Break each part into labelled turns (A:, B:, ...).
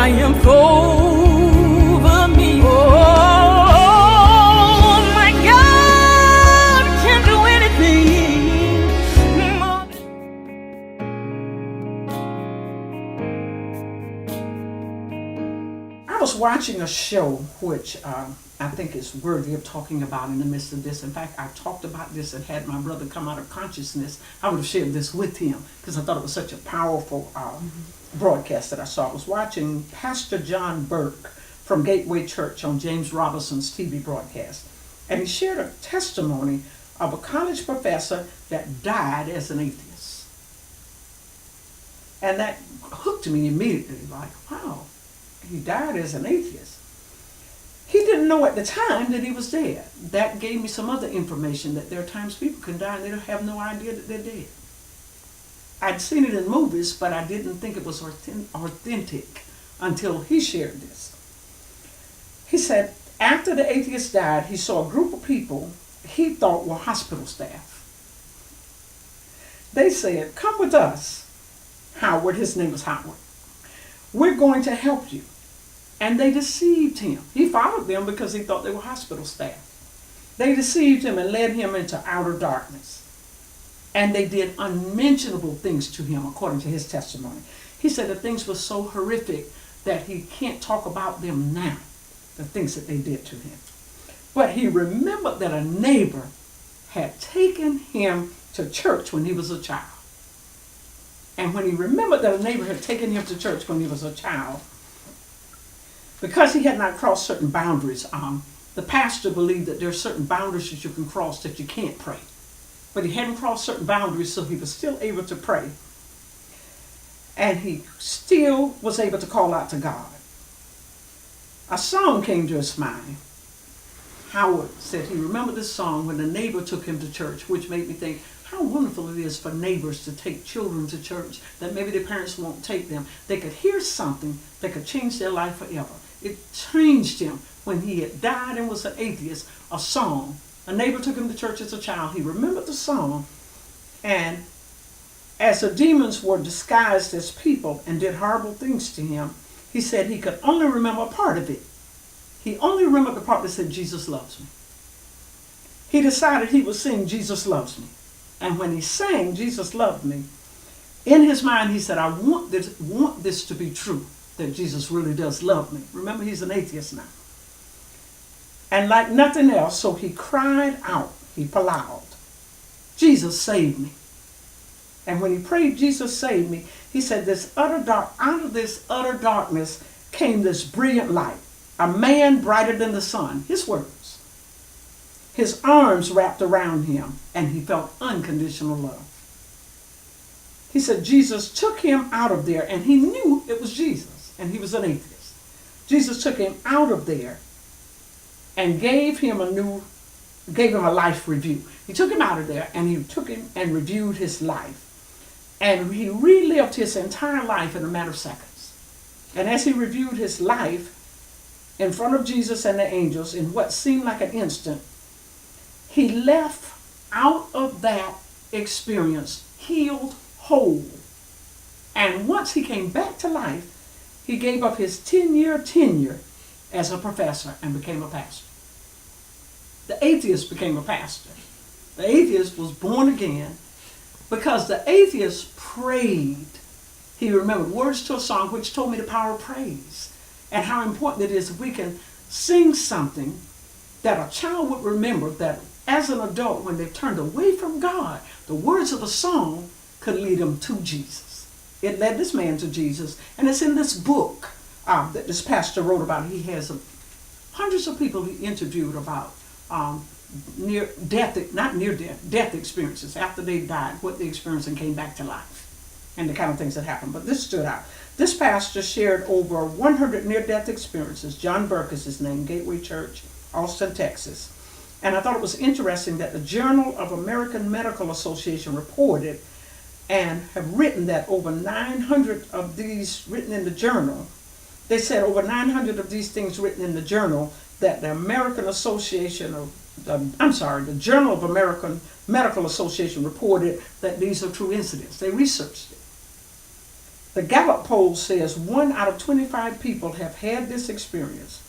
A: triumph over me. Oh, my God can do anything more.
B: I was watching a show which I think is worthy of talking about in the midst of this. In fact, I talked about this and had my brother come out of consciousness. I would have shared this with him because I thought it was such a powerful broadcast that I saw. I was watching Pastor John Burke from Gateway Church on James Robinson's TV broadcast. And he shared a testimony of a college professor that died as an atheist. And that hooked me immediately, like, wow, he died as an atheist. He didn't know at the time that he was dead. That gave me some other information that there are times people can die and they don't have no idea that they're dead. I'd seen it in movies, but I didn't think it was authentic until he shared this. He said after the atheist died, he saw a group of people he thought were hospital staff. They said, "Come with us, Howard." His name was Howard. "We're going to help you." And they deceived him. He followed them because he thought they were hospital staff. They deceived him and led him into outer darkness. And they did unmentionable things to him, according to his testimony. He said the things were so horrific that he can't talk about them now, the things that they did to him. But he remembered that a neighbor had taken him to church when he was a child. And when he remembered that a neighbor had taken him to church when he was a child, because he had not crossed certain boundaries, the pastor believed that there are certain boundaries that you can cross that you can't pray. But he hadn't crossed certain boundaries, so he was still able to pray. And he still was able to call out to God. A song came to his mind. Howard said he remembered this song when the neighbor took him to church, which made me think how wonderful it is for neighbors to take children to church that maybe their parents won't take them. They could hear something that could change their life forever. It changed him when he had died and was an atheist, a song. A neighbor took him to church as a child. He remembered the song, and as the demons were disguised as people and did horrible things to him, he said he could only remember part of it. He only remembered the part that said, "Jesus loves me." He decided he would sing, "Jesus loves me." And when he sang, "Jesus loved me," in his mind he said, "I want this to be true, that Jesus really does love me." Remember, he's an atheist now. And like nothing else, so he cried out, he Palal, "Jesus save me." And when he prayed, "Jesus save me," he said, out of this utter darkness came this brilliant light, a man brighter than the sun, his words. His arms wrapped around him, and he felt unconditional love. He said Jesus took him out of there, and he knew it was Jesus, and he was an atheist. Jesus took him out of there and gave him a life review. He took him out of there, and he took him and reviewed his life. And he relived his entire life in a matter of seconds. And as he reviewed his life in front of Jesus and the angels in what seemed like an instant, he left out of that experience healed, whole. And once he came back to life, he gave up his 10-year tenure as a professor and became a pastor. The atheist became a pastor. The atheist was born again because the atheist prayed. He remembered words to a song which told me the power of praise and how important it is if we can sing something that a child would remember, that as an adult, when they've turned away from God, the words of a song could lead them to Jesus. It led this man to Jesus, and it's in this book that this pastor wrote about. He has hundreds of people he interviewed about death experiences after they died, what they experienced and came back to life, and the kind of things that happened. But this stood out. This pastor shared over 100 near-death experiences. John Burke is his name, Gateway Church, Austin, Texas. And I thought it was interesting that the Journal of American Medical Association reported and have written that over 900 of these written in the journal. They said over 900 of these things written in the journal that the the Journal of American Medical Association reported that these are true incidents. They researched it. The Gallup poll says 1 out of 25 people have had this experience.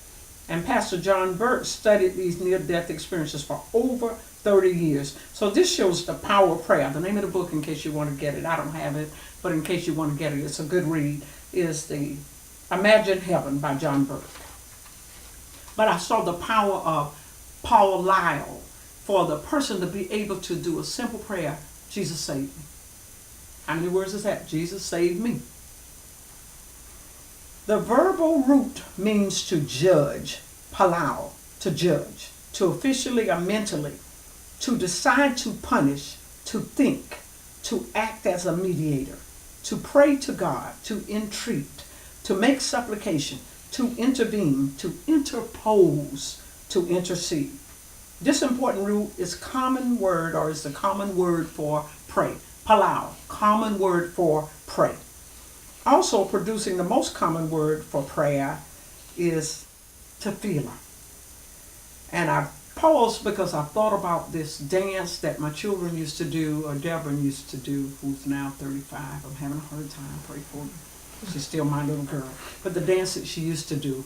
B: And Pastor John Burke studied these near-death experiences for over 30 years. So this shows the power of prayer. The name of the book, in case you want to get it, I don't have it, but in case you want to get it, it's a good read, is the Imagine Heaven by John Burke. But I saw the power of Palal, for the person to be able to do a simple prayer, Jesus saved me. How many words is that? Jesus saved me. The verbal root means to judge, palal, to judge, to officially or mentally, to decide to punish, to think, to act as a mediator, to pray to God, to entreat, to make supplication, to intervene, to interpose, to intercede. This important root is common word, or is the common word for pray. Palal, common word for pray. Also producing the most common word for prayer is Tphillah. And I paused because I thought about this dance that my children used to do, or Devon used to do, who's now 35. I'm having a hard time, pray for her. She's still my little girl. But the dance that she used to do,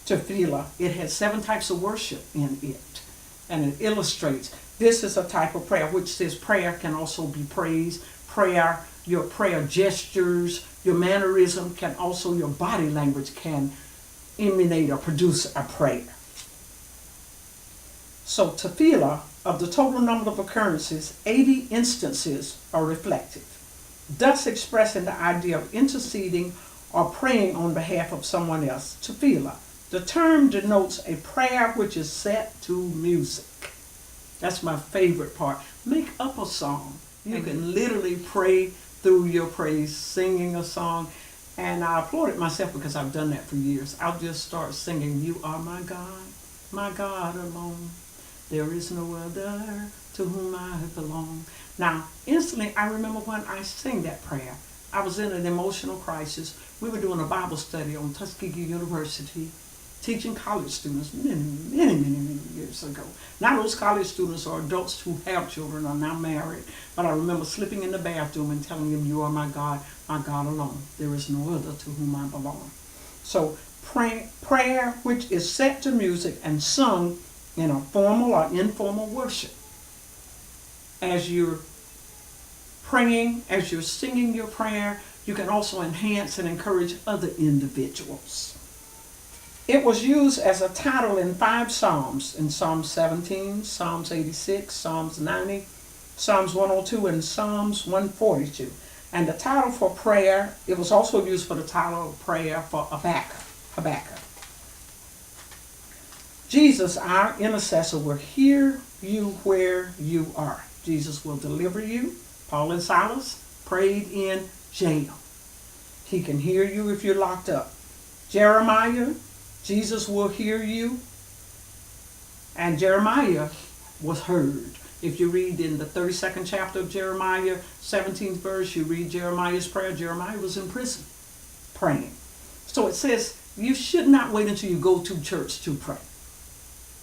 B: Tphillah, it had 7 types of worship in it. And it illustrates this is a type of prayer, which says prayer can also be praise. Prayer, your prayer gestures, your mannerism can also, your body language can emanate or produce a prayer. So Tphillah, of the total number of occurrences, 80 instances are reflected, thus expressing the idea of interceding or praying on behalf of someone else. Tphillah. The term denotes a prayer which is set to music. That's my favorite part. Make up a song. You can literally pray through your praise, singing a song. And I applauded myself because I've done that for years. I'll just start singing, "You are my God alone. There is no other to whom I belong." Now, instantly, I remember when I sang that prayer. I was in an emotional crisis. We were doing a Bible study on Tuskegee University, teaching college students many years ago. Now those college students are adults who have children, are now married. But I remember slipping in the bathroom and telling them, "You are my God alone. There is no other to whom I belong." So prayer which is set to music and sung in a formal or informal worship. As you're praying, as you're singing your prayer, you can also enhance and encourage other individuals. It was used as a title in 5 Psalms, in Psalm 17, Psalms 86, Psalms 90, Psalms 102, and Psalms 142. And the title for prayer, it was also used for the title of prayer for Habakkuk. Jesus, our intercessor, will hear you where you are. Jesus will deliver you. Paul and Silas prayed in jail. He can hear you if you're locked up. Jeremiah, Jesus will hear you. And Jeremiah was heard. If you read in the 32nd chapter of Jeremiah, 17th verse, you read Jeremiah's prayer. Jeremiah was in prison praying. So it says you should not wait until you go to church to pray.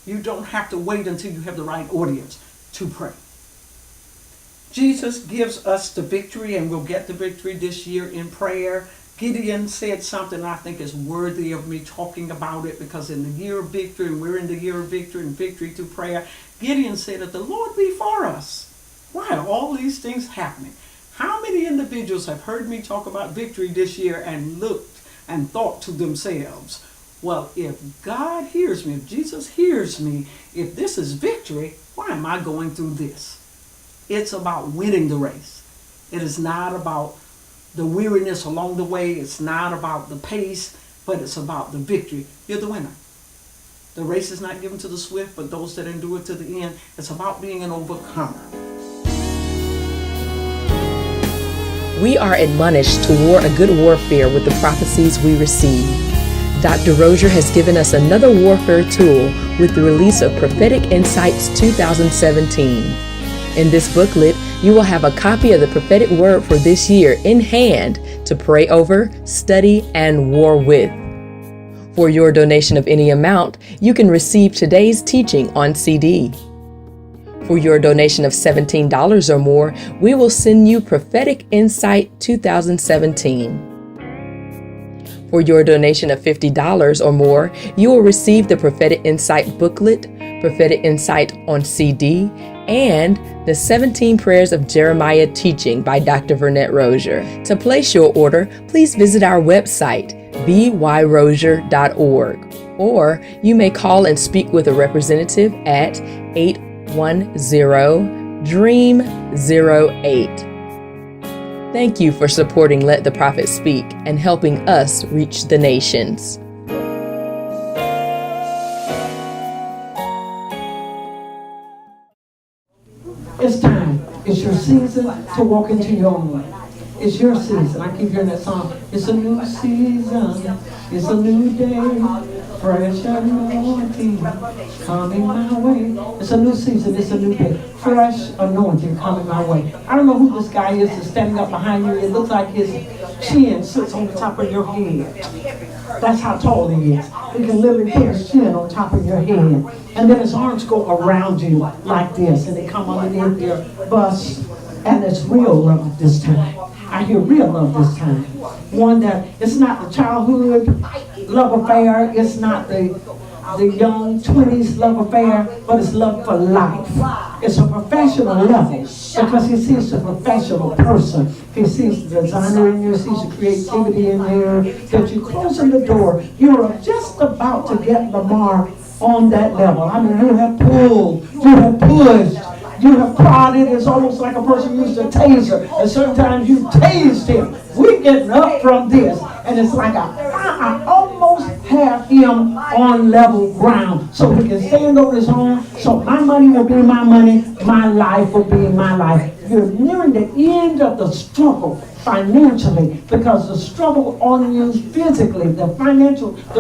B: You don't have to wait until you have the right audience to pray. Jesus gives us the victory, and we'll get the victory this year in prayer. Gideon said something I think is worthy of me talking about it, because in the year of victory, and we're in the year of victory and victory through prayer, Gideon said, "If the Lord be for us, why are all these things happening?" How many individuals have heard me talk about victory this year and looked and thought to themselves, well, if God hears me, if Jesus hears me, if this is victory, why am I going through this? It's about winning the race. It is not about the weariness along the way. It's not about the pace, but it's about the victory. You're the winner. The race is not given to the swift, but those that endure to the end. It's about being an overcomer.
C: We are admonished to war a good warfare with the prophecies we receive. Dr. Rosier has given us another warfare tool with the release of Prophetic Insights 2017. In this booklet, you will have a copy of the prophetic word for this year in hand to pray over, study, and war with. For your donation of any amount, you can receive today's teaching on CD. For your donation of $17 or more, we will send you Prophetic Insight 2017. For your donation of $50 or more, you will receive the Prophetic Insight booklet, Prophetic Insight on CD, and the 17 Prayers of Jeremiah teaching by Dr. Vernette-Rosier. To place your order, please visit our website, byrosier.org, or you may call and speak with a representative at 810-DREAM-08. Thank you for supporting Let the Prophet Speak and helping us reach the nations.
B: It's time. It's your season to walk into your own. It's your season. I keep hearing that song. It's a new season. It's a new day. Fresh anointing coming my way. It's a new season. It's a new day. Fresh anointing coming my way. I don't know who this guy is that's standing up behind you. It looks like his chin sits on the top of your head. That's how tall he is. He can literally put his chin on top of your head. And then his arms go around you like this. And they come underneath your bust. And it's real love this time. I hear real love this time. One that, it's not the childhood love affair. It's not the young 20s love affair. But it's love for life. It's a professional level. Because he sees the professional person. He sees the designer in you. He sees the creativity in there. That you closing the door. You're just about to get Lamar on that level. I mean, you have pulled. You have pushed. You have prodded. It's almost like a person used a taser. And sometimes you tased him. We're getting up from this. And it's like I almost have him on level ground. So he can stand on his own. So my money will be my money. My life will be my life. You're nearing the end of the struggle financially, because the struggle on you physically, the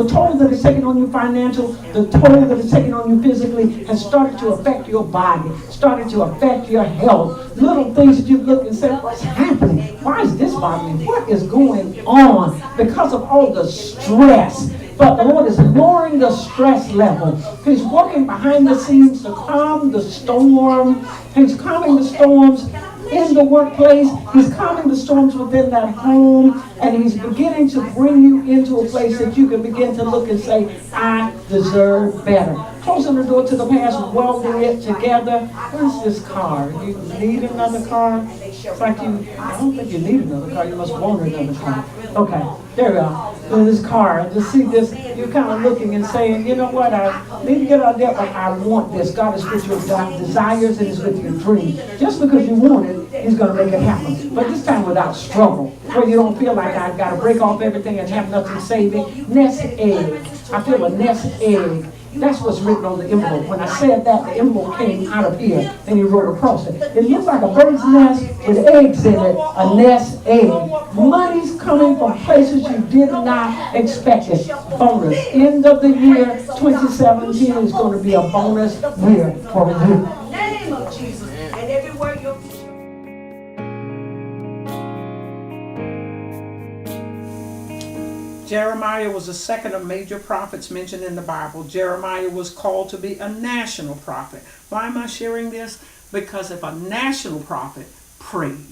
B: toll that is taken on you financial, the toll that is taken on you physically has started to affect your body, started to affect your health. Little things that you look and say, what's happening? Why is this bothering me? What is going on? Because of all the stress. But the Lord is lowering the stress level. He's working behind the scenes to calm the storm. He's calming the storms in the workplace. He's calming the storms within that home. And he's beginning to bring you into a place that you can begin to look and say, I deserve better. Closing the door to the past, welding it together. Where's this car? You need another car? It's like I don't think you need another car. You must want another car. Okay, there we are. In this car, to see this, you're kind of looking and saying, you know what, I need to get out there, but I want this. God is with your desires and is with your dreams. Just because you want it, he's going to make it happen. But this time without struggle, where you don't feel like I've got to break off everything and have nothing saving. Nest egg. I feel a nest egg. That's what's written on the envelope. When I said that, the envelope came out of here and he wrote across it. It looks like a bird's nest with eggs in it, a nest egg. Money's coming from places you did not expect it. Bonus. End of the year 2017 is going to be a bonus year for you.
D: In the name of Jesus. And everywhere you're
B: Jeremiah was the second of major prophets mentioned in the Bible. Jeremiah was called to be a national prophet. Why am I sharing this? Because if a national prophet prayed,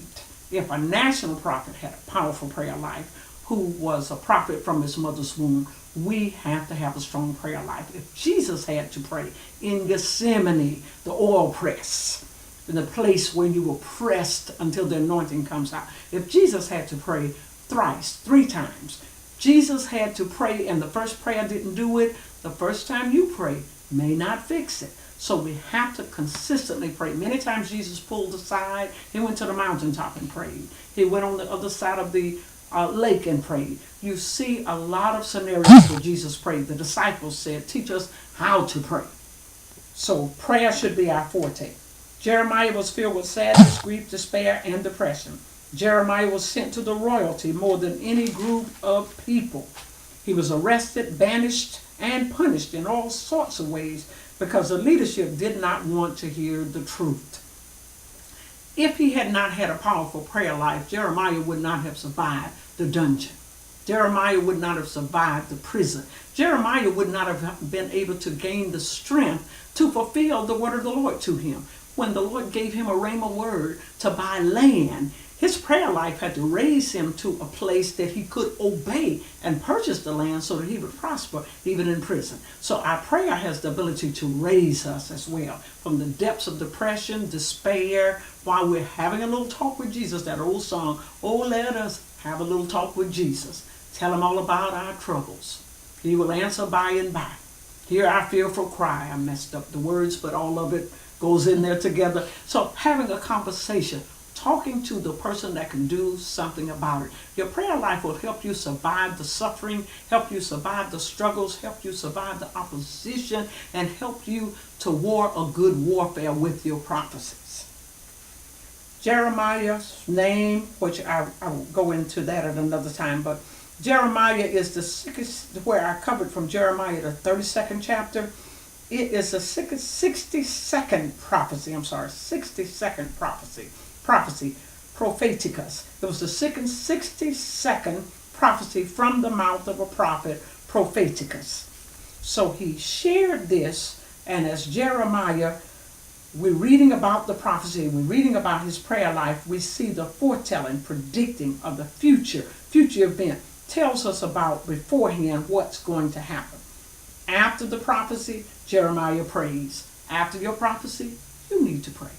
B: if a national prophet had a powerful prayer life, who was a prophet from his mother's womb, we have to have a strong prayer life. If Jesus had to pray in Gethsemane, the oil press, in the place where you were pressed until the anointing comes out. If Jesus had to pray thrice, 3 times, Jesus had to pray, and the first prayer didn't do it. The first time you pray may not fix it. So we have to consistently pray. Many times Jesus pulled aside. He went to the mountaintop and prayed. He went on the other side of the lake and prayed. You see a lot of scenarios where Jesus prayed. The disciples said, teach us how to pray. So prayer should be our forte. Jeremiah was filled with sadness, grief, despair, and depression. Jeremiah was sent to the royalty more than any group of people. He was arrested, banished, and punished in all sorts of ways because the leadership did not want to hear the truth. If he had not had a powerful prayer life, Jeremiah would not have survived the dungeon. Jeremiah would not have survived the prison. Jeremiah would not have been able to gain the strength to fulfill the word of the Lord to him. When the Lord gave him a rhema word to buy land, His prayer life had to raise him to a place that he could obey and purchase the land so that he would prosper even in prison. So our prayer has the ability to raise us as well from the depths of depression, despair, while we're having a little talk with Jesus. That old song, oh, let us have a little talk with Jesus. Tell him all about our troubles. He will answer by and by. Hear our fearful cry. I messed up the words, but all of it goes in there together. So having a conversation, talking to the person that can do something about it. Your prayer life will help you survive the suffering, help you survive the struggles, help you survive the opposition, and help you to war a good warfare with your prophecies. Jeremiah's name, which I will go into that at another time, but Jeremiah is the sickest, where I covered from Jeremiah, the 32nd chapter. It is the 62nd prophecy, 62nd prophecy, propheticus. It was the 62nd prophecy from the mouth of a prophet, propheticus. So he shared this, and as Jeremiah, we're reading about the prophecy, we're reading about his prayer life, we see the foretelling, predicting of the future event, tells us about beforehand what's going to happen. After the prophecy, Jeremiah prays. After your prophecy, you need to pray.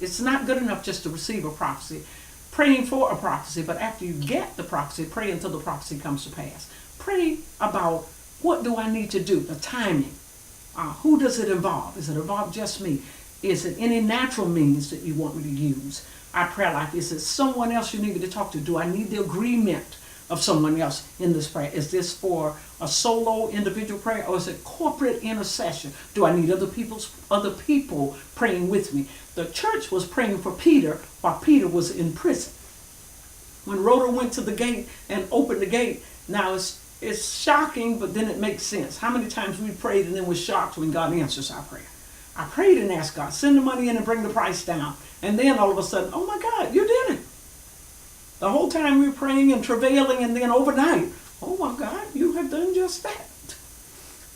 B: It's not good enough just to receive a prophecy, praying for a prophecy, but after you get the prophecy, pray until the prophecy comes to pass. Pray about, what do I need to do? The timing. Who does it involve? Does it involve just me? Is it any natural means that you want me to use? Our prayer life, is it someone else you need me to talk to? Do I need the agreement of someone else in this prayer? Is this for a solo individual prayer, or is it corporate intercession? Do I need other people praying with me? The church was praying for Peter while Peter was in prison. When Rhoda went to the gate and opened the gate, now it's shocking, but then it makes sense. How many times we prayed and then we're shocked when God answers our prayer? I prayed and asked God, send the money in and bring the price down. And then all of a sudden, oh my God, you did it. The whole time we were praying and travailing, and then overnight, oh my God, you have done just that.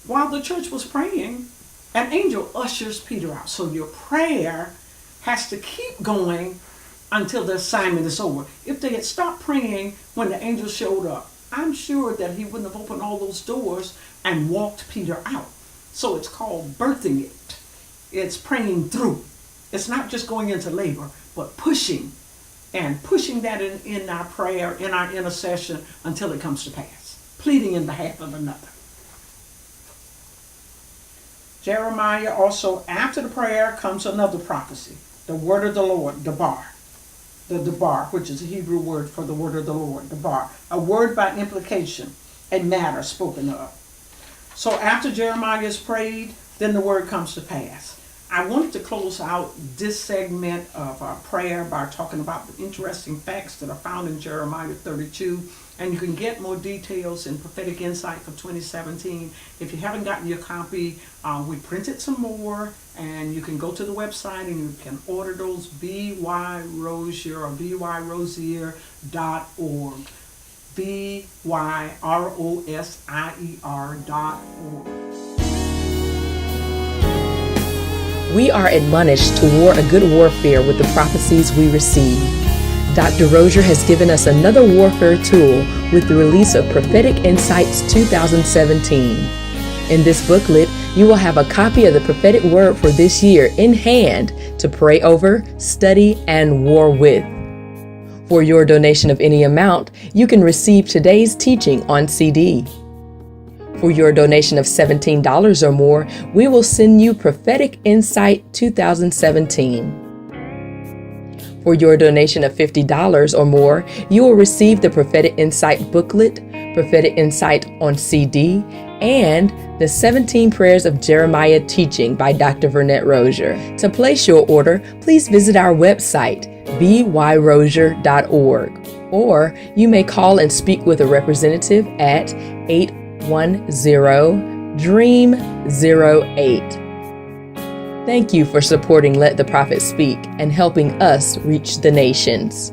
B: While the church was praying, an angel ushers Peter out. So your prayer has to keep going until the assignment is over. If they had stopped praying when the angel showed up, I'm sure that he wouldn't have opened all those doors and walked Peter out. So it's called birthing it. It's praying through. It's not just going into labor, but pushing that in our prayer, in our intercession, until it comes to pass. Pleading in behalf of another. Jeremiah also, after the prayer comes another prophecy. The word of the Lord, debar. The debar, which is a Hebrew word for the word of the Lord, debar. A word by implication, a matter spoken of. So after Jeremiah is prayed, then the word comes to pass. I wanted to close out this segment of our prayer by talking about the interesting facts that are found in Jeremiah 32. And you can get more details in Prophetic Insight for 2017. If you haven't gotten your copy, we printed some more, and you can go to the website and you can order those, B170 or byrosier.org. byrosier.org.
C: We are admonished to war a good warfare with the prophecies we receive. Dr. Rosier has given us another warfare tool with the release of Prophetic Insights 2017. In this booklet, you will have a copy of the prophetic word for this year in hand to pray over, study, and war with. For your donation of any amount, you can receive today's teaching on CD. For your donation of $17 or more, we will send you Prophetic Insight 2017. For your donation of $50 or more, you will receive the Prophetic Insight booklet, Prophetic Insight on CD, and the 17 Prayers of Jeremiah teaching by Dr-Vernette-Rosier. To place your order, please visit our website, byrosier.org, or you may call and speak with a representative at 810-DREAM-08. Thank you for supporting Let the Prophet Speak and helping us reach the nations.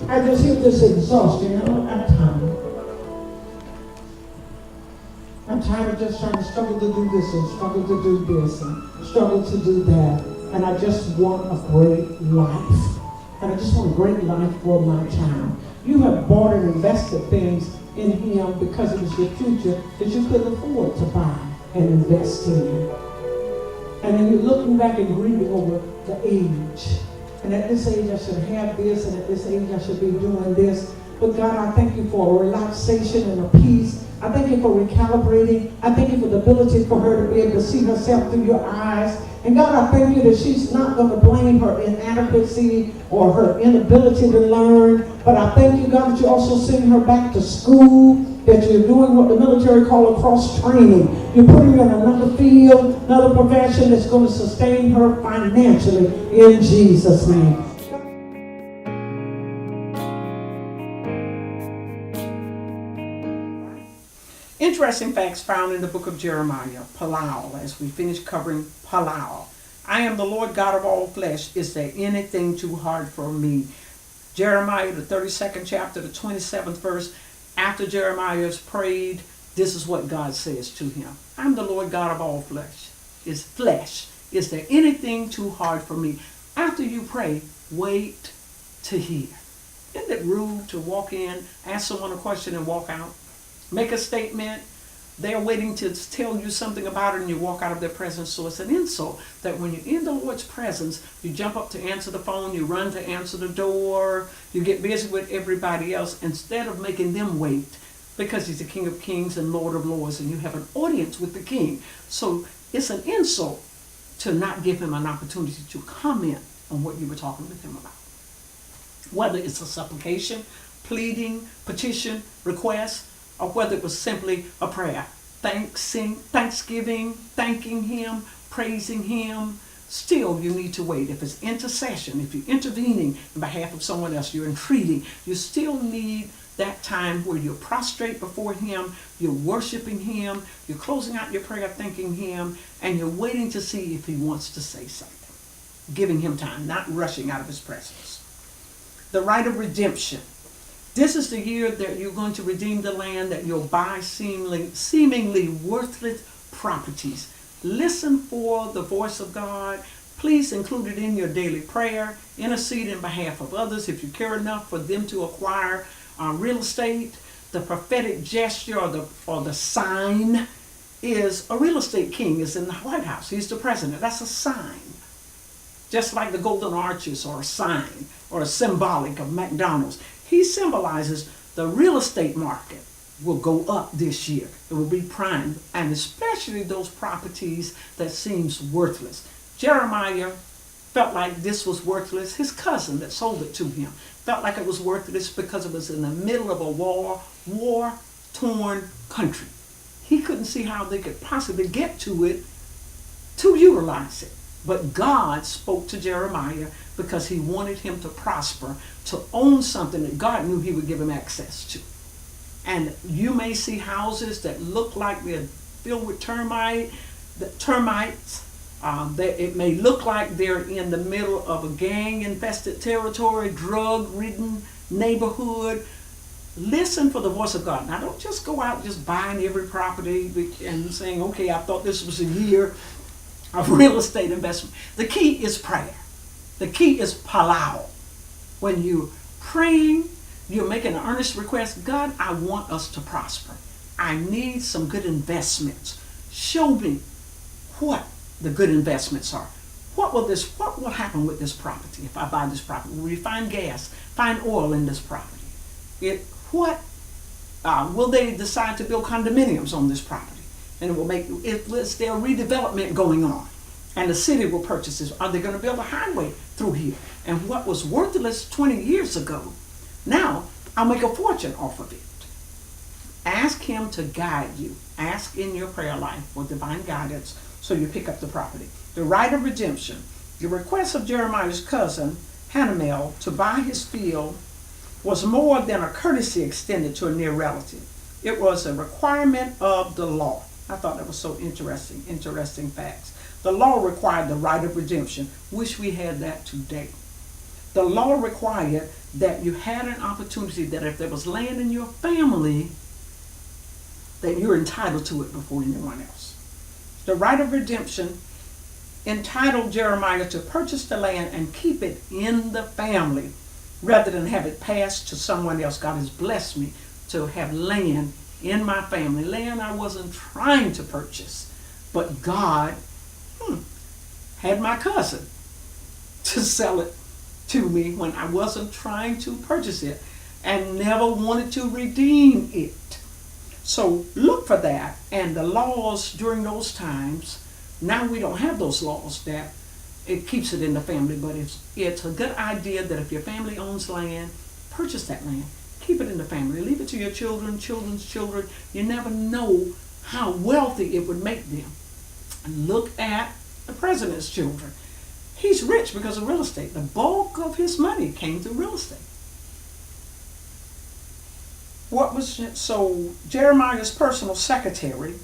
B: I just hit this exhaustion. I'm
E: tired of just trying to struggle to do this and struggle to do this and struggle to do that. And I just want a great life. And I just want a great life for my child. You have bought and invested things in him because it was your future that you couldn't afford to buy and invest in. And then you're looking back and grieving over the age. And at this age I should have this, and at this age I should be doing this. But God, I thank you for a relaxation and a peace. I thank you for recalibrating. I thank you for the ability for her to be able to see herself through your eyes. And God, I thank you that she's not going to blame her inadequacy or her inability to learn. But I thank you, God, that you're also sending her back to school, that you're doing what the military call a cross training. You're putting her in another field, another profession that's going to sustain her financially in Jesus' name.
B: Interesting facts found in the book of Jeremiah, Palal, as we finish covering Palal. I am the Lord God of all flesh. Is there anything too hard for me? Jeremiah, the 32nd chapter, the 27th verse. After Jeremiah has prayed, this is what God says to him. I'm the Lord God of all flesh. Is flesh. Is there anything too hard for me? After you pray, wait to hear. Isn't it rude to walk in, ask someone a question and walk out? Make a statement, they're waiting to tell you something about it and you walk out of their presence. So it's an insult that when you're in the Lord's presence, you jump up to answer the phone, you run to answer the door, you get busy with everybody else instead of making them wait, because he's the King of Kings and Lord of Lords and you have an audience with the King. So it's an insult to not give him an opportunity to comment on what you were talking with him about. Whether it's a supplication, pleading, petition, request, or whether it was simply a prayer, thanksgiving, thanking him, praising him, still you need to wait. If it's intercession, if you're intervening in behalf of someone else, you're entreating, you still need that time where you're prostrate before him, you're worshiping him, you're closing out your prayer thanking him, and you're waiting to see if he wants to say something. Giving him time, not rushing out of his presence. The right of redemption. This is the year that you're going to redeem the land, that you'll buy seemingly worthless properties. Listen for the voice of God. Please include it in your daily prayer. Intercede in behalf of others if you care enough for them to acquire real estate. The prophetic gesture or the sign is a real estate king is in the White House. He's the president. That's a sign. Just like the golden arches or a sign or a symbolic of McDonald's. He symbolizes the real estate market will go up this year. It will be prime, and especially those properties that seems worthless. Jeremiah felt like this was worthless. His cousin that sold it to him felt like it was worthless because it was in the middle of a war-torn country. He couldn't see how they could possibly get to it to utilize it. But God spoke to Jeremiah because he wanted him to prosper, to own something that God knew he would give him access to. And you may see houses that look like they're filled with termites. It may look like they're in the middle of a gang-infested territory, drug-ridden neighborhood. Listen for the voice of God. Now, don't just go out just buying every property and saying, okay, I thought this was a year of real estate investment. The key is prayer. The key is Palal. When you're praying, you're making an earnest request. God, I want us to prosper. I need some good investments. Show me what the good investments are. What will happen with this property if I buy this property? Will we find gas, find oil in this property? Will they decide to build condominiums on this property? And is there redevelopment going on? And the city will purchase this. Are they going to build a highway through here? And what was worthless 20 years ago, now I'll make a fortune off of it. Ask him to guide you. Ask in your prayer life for divine guidance so you pick up the property. The right of redemption. The request of Jeremiah's cousin, Hanamel, to buy his field was more than a courtesy extended to a near relative. It was a requirement of the law. I thought that was so interesting facts. The law required the right of redemption. Wish we had that today. The law required that you had an opportunity that if there was land in your family that you're entitled to it before anyone else. The right of redemption entitled Jeremiah to purchase the land and keep it in the family rather than have it passed to someone else. God has blessed me to have land in my family, land I wasn't trying to purchase, but God had my cousin to sell it to me when I wasn't trying to purchase it and never wanted to redeem it. So look for that. And the laws during those times, now we don't have those laws that it keeps it in the family, but it's a good idea that if your family owns land, purchase that land. Keep it in the family. Leave it to your children, children's children. You never know how wealthy it would make them. And look at the president's children. He's rich because of real estate. The bulk of his money came through real estate. So Jeremiah's personal secretary,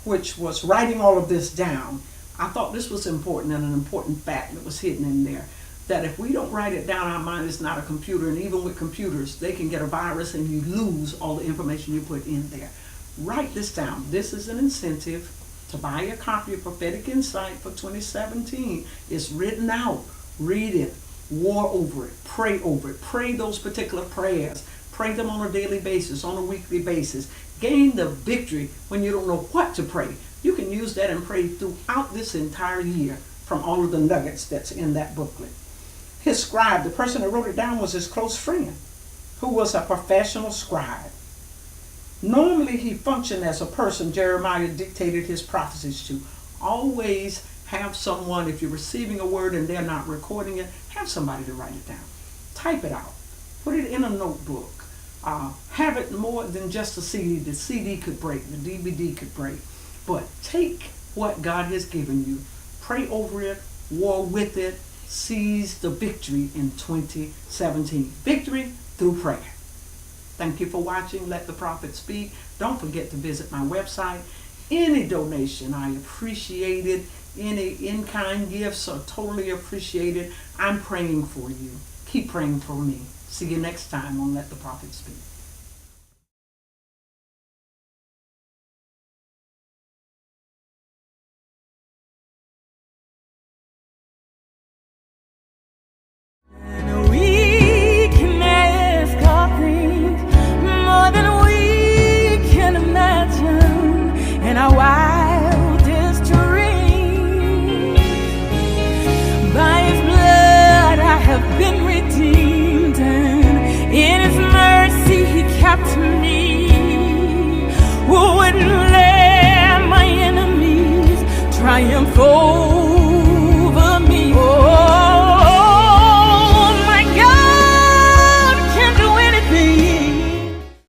B: which was writing all of this down, I thought this was important and an important fact that was hidden in there. That if we don't write it down, our mind is not a computer, and even with computers, they can get a virus and you lose all the information you put in there. Write this down. This is an incentive to buy a copy of Prophetic Insight for 2017. It's written out. Read it. War over it. Pray over it. Pray those particular prayers. Pray them on a daily basis, on a weekly basis. Gain the victory when you don't know what to pray. You can use that and pray throughout this entire year from all of the nuggets that's in that booklet. His scribe, the person that wrote it down, was his close friend, who was a professional scribe. Normally, he functioned as a person Jeremiah dictated his prophecies to. Always have someone, if you're receiving a word and they're not recording it, have somebody to write it down. Type it out. Put it in a notebook. Have it more than just a CD. The CD could break. The DVD could break. But take what God has given you. Pray over it. War with it. Seize the victory in 2017. Victory through prayer. Thank you for watching. Let the Prophet Speak. Don't forget to visit my website. Any donation, I appreciate it. Any in-kind gifts are totally appreciated. I'm praying for you. Keep praying for me. See you next time on Let the Prophet Speak.